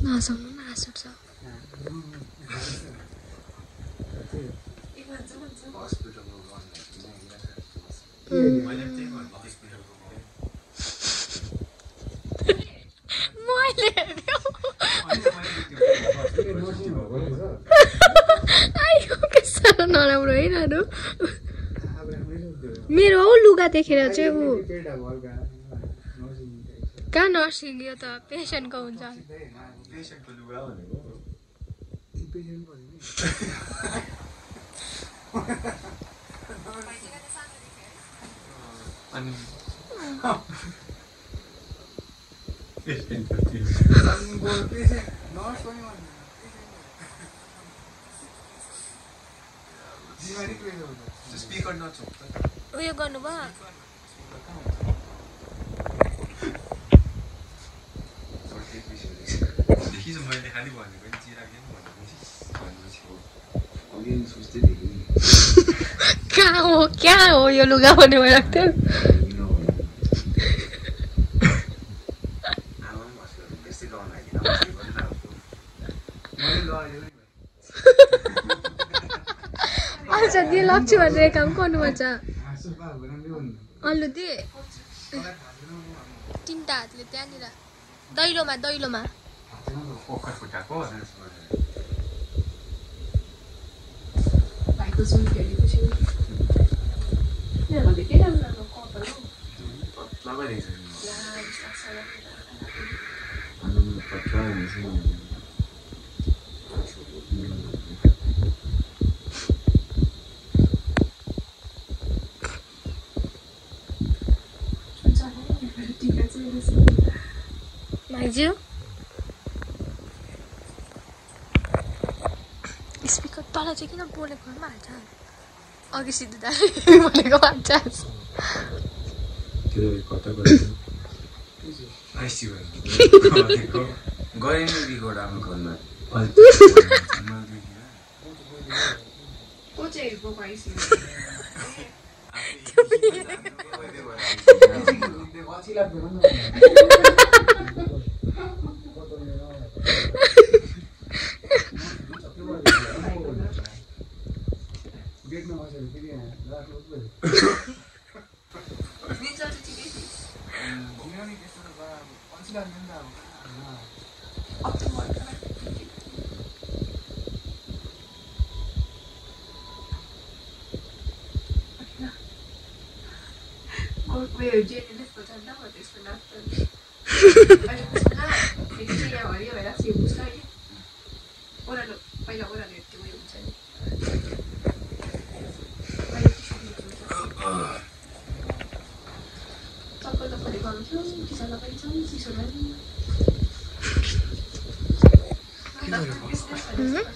नसम्म आसुर छ नराम्रो है नानु मेरो हौ लुगा देखेर चाहिँ ऊ कहाँ नर्सिङ यो त पेसेन्टको हुन्छ उयो गर्नुभयो कहाँ हो यो लुगा भन्ने भइरहेको थियो अच्छा दिए लक्ष्य भनेर काम गर्नुपर्छ अल्लु दिए तिनटा हातले त्यहाँनिर दैलोमा दैलोमा माइज्यू स्पिकर तल चाहिँ किन बोलेको हाल्छ अघि सिधै बोलेको हाल्छ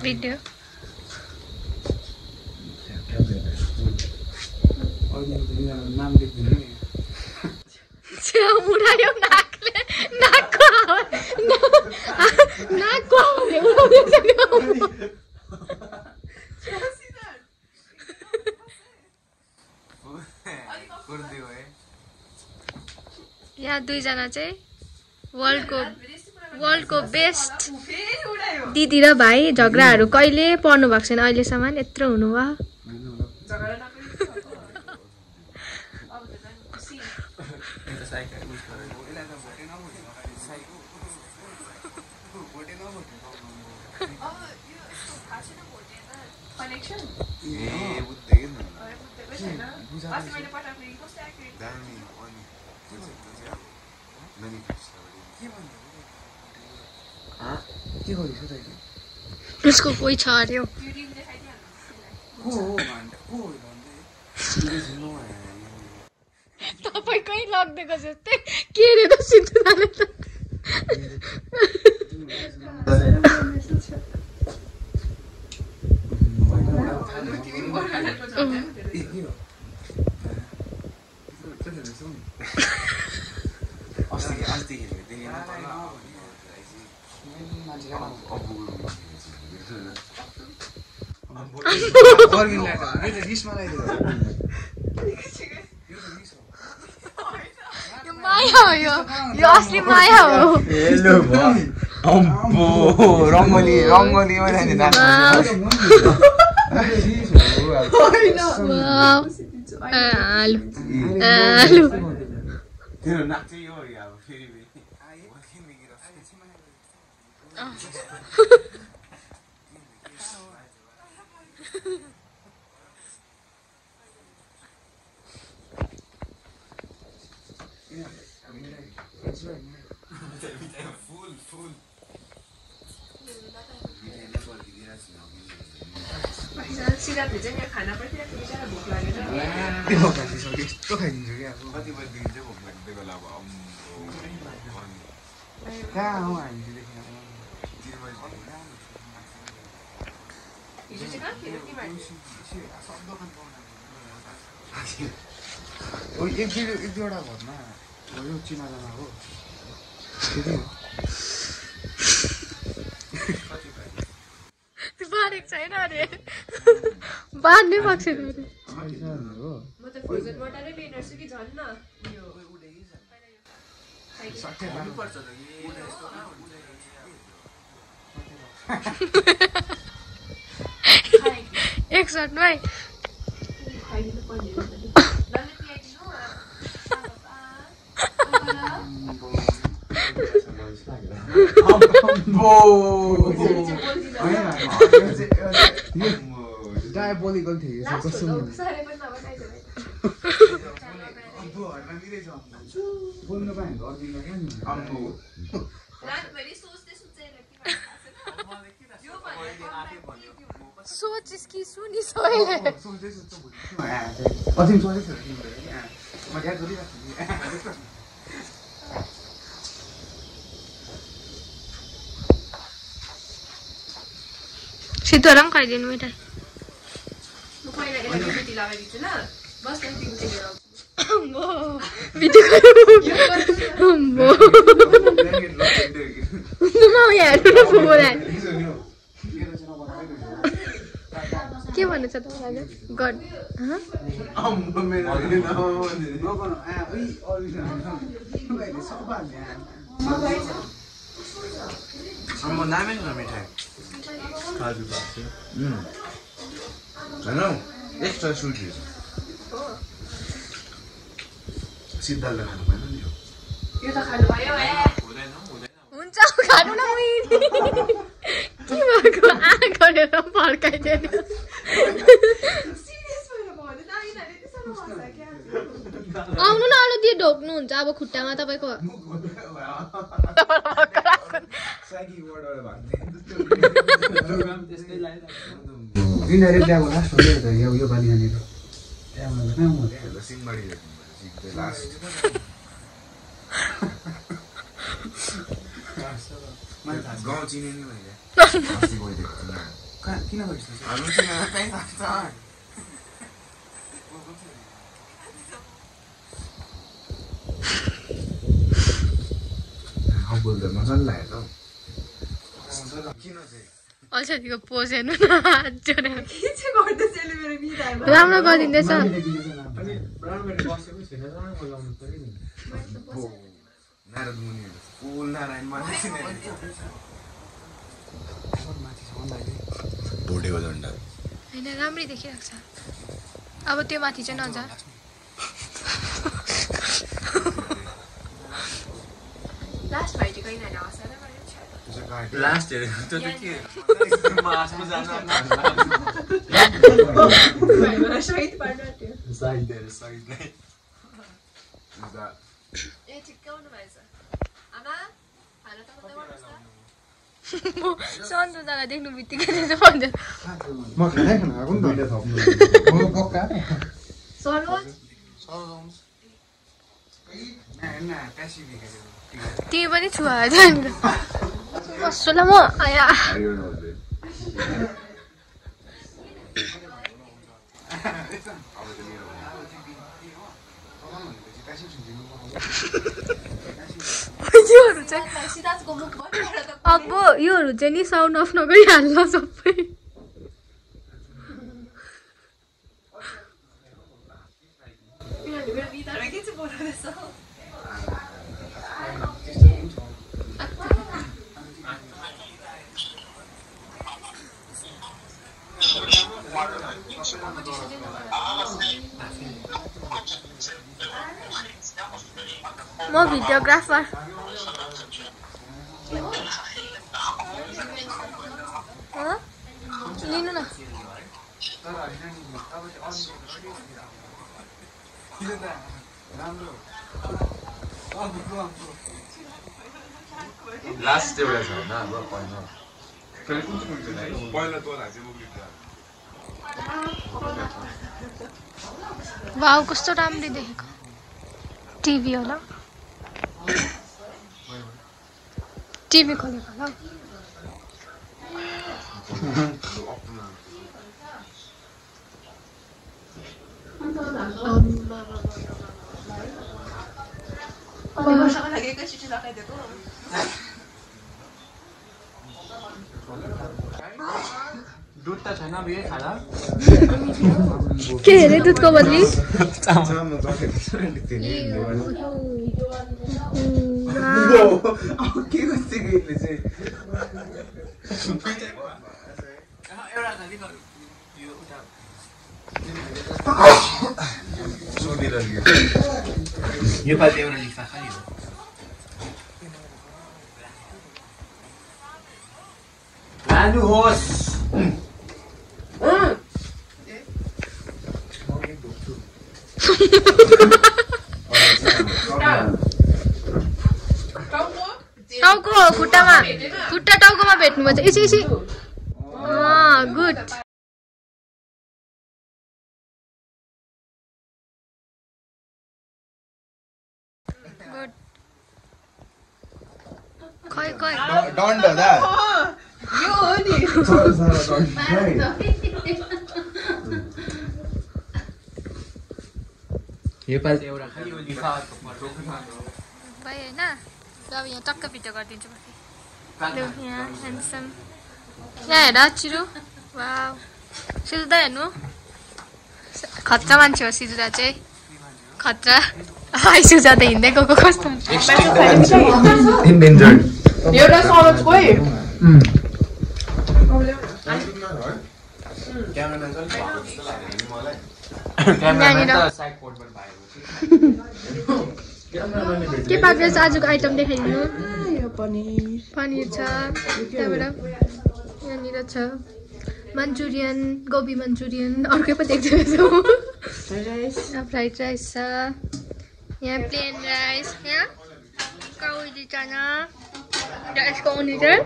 भिडियो उडायो नाकले नाकको यहाँ दुईजना चाहिँ वर्ल्डको बेस्ट दिदी र भाइ झगडाहरू कहिले पर्नु भएको छैन अहिलेसम्म यत्रो हुनुभयो उसको कोही छ अरे तपाईकै लग्देको जस्तै के रे त सिद्धुदाले त माया हो यो असली माया हो हेलो अम्बो रङ्गोली रङ्गोली मैले नाच्नु आलु आलु तेरो नाच्यो यो अब फेरि सिरापले चाहिँ यहाँ खाना परिरहेको बिचरा भोक लागेर यस्तो खाइदिन्छु कि अब कति बजीदेखि चाहिँ भोक लाग्दै होला अब कहाँ हौ हामी हिजो चाहिँ कहाँ थियो तिमीहरू एक दुईवटा घरमा यो चिनाजाना हो बारेको छैन अरे बाँध्नै भएको छैन अरे म त फ्रोजन वाटरै लिइरहेछु कि झन् न एक सटमै डायबोलिकल थियो बोल्नु पाएँ सोच इसकी सुनी सोए सिद्धोरा पनि खाइदिनु मिठाई म पहिला यसलाई बिटी लगाइदिन्छु ल बस न तिमी चाहिँ लिएर के भन्नु छ तपाईँलाई गड नामै छ मिठाई काजु होइन एक्स्ट्रा स्विट सिद्धार्थले खानु भएन नि यो त खानु भयो हुन्छ खानु न के भएको आ गरेर फर्काइदियो आउनु न अरू दिए ढोक्नुहुन्छ अब खुट्टामा तपाईँको यो पालि यहाँनिर सिंहमारी लास्ट गाउँ चिने नि मैले किन बोल्दा मजाले लाग्यो किन चाहिँ अल्छीको पोज हेर्नु न राम्रो राम्रो गरिदिँदैछ भोटेको झन्डा होइन राम्रै देखिरहेको छ अब त्यो माथि चाहिँ नजा लास्ट भाइ चाहिँ कहिले आउँछ लास्ट हेरेको त्यो के मासमा जान शहीद पार्नु थियो सही नै ए ठिक्क आउनु भएछ आमा खाना त कतै गर्नुस् म सन्तोषलाई देख्नु बित्तिकै त्यसो भन्छ म खानै खाना आएको नि त थप्नु म पक्का सरोज तिमी पनि छुवा त्यहाँनिर बस्छु ल म आया योहरू चाहिँ अब योहरू चाहिँ नि साउन्ड अफ नगरिहाल्छ सबै म भिडियोग्राफर लिनु न लास्ट एउटा छ हैन अब पहिला पहिला तो राजे मुगलिका वाउ कस्तो राम्ररी देखेको टिभी होला टिभी खोलेको होला दुध त छैन बे खाला के हेरे दुधको बदली के गर्छ गइले चाहिँ एउटा खाली यो उठा यो पालि एउटा लिखा खाली हो लानुहोस् टाउको खुट्टामा खुट्टा टाउकोमा भेट्नु पर्छ इसी इसी गुड खै खै डन्ड दा यो हो नि यो पालि एउटा खाली यो लिखा भयो होइन अब यहाँ टक्क भिडियो गरिदिन्छु यहाँ ह्यान्डसम यहाँ हेर चिरु वाउ सिजुदा हेर्नु खतरा मान्छे हो सिजुदा चाहिँ खतरा सुजा त हिँड्दै गएको कस्तो एउटा सरोज कोही के पाक्दैछ आजको आइटम देखाइदिनु पनिर छ त्यहाँबाट यहाँनिर छ मन्चुरियन गोबी मन्चुरियन अर्कै पो देख्दैछु फ्राइड राइस छ यहाँ प्लेन राइस यहाँ काउली चना यसको मुनि चाहिँ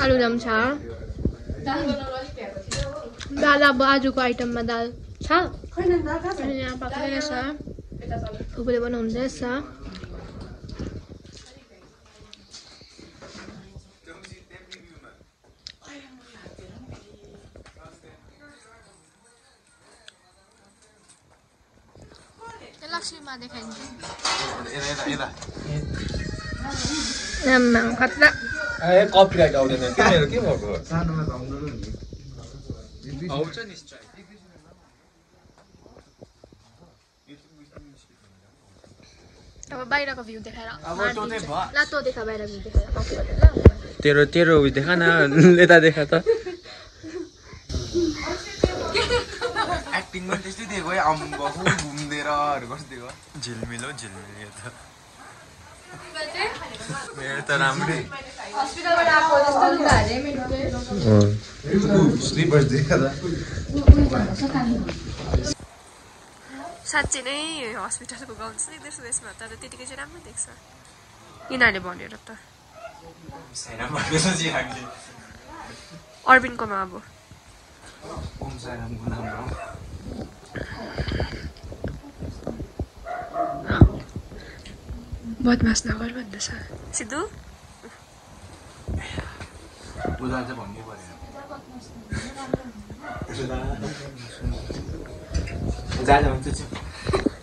आलुदम छ दाल अब आजको आइटममा दाल छ यहाँ पाक्दैछ फुपूले बनाउँदैछ लक्ष्मीमा देखाइन्छ खतरा कपिराइट आउँदैन तिमीहरू के भएको सानोमा त आउँदैन नि आउँछ निश्चय अब बाहिरको भ्यू देखाएर ल तँ देखा बाहिर भ्यू देखाएर तेरो तेरो देखा न यता देखा त एक्टिङमा त्यस्तै दिएको है अम्बो घुम्देरहरू कस्तो दिएको झिलमिल हो झिलमिल यो त मेरो त राम्रै हस्पिटलबाट आएको जस्तो लुगा हाले मेरो स्लिपर्स देखा त साँच्चै नै हस्पिटलको गाउँ चाहिँ देख्दैछु यसमा तर त्यतिकै चाहिँ राम्रो देख्छ यिनीहरूले भनेर त अरबिनकोमा अब बदमास नगर भन्दैछ सिद्धु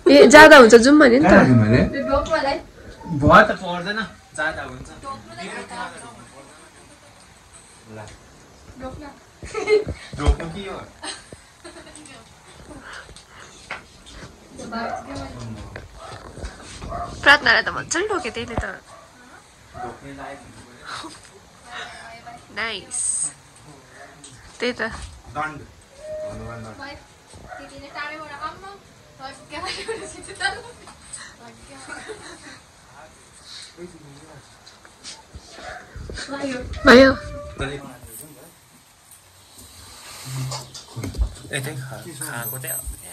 ए जाँदा हुन्छ जाउँ भने नि त भयो त पर्दैन जाँदा हुन्छ रोक्नु के हो प्रार्थनालाई त मजाले रोक्यो त्यसले त नाइस त्यही त टाढेबाट आम्मा भयो खाएको चाहिँ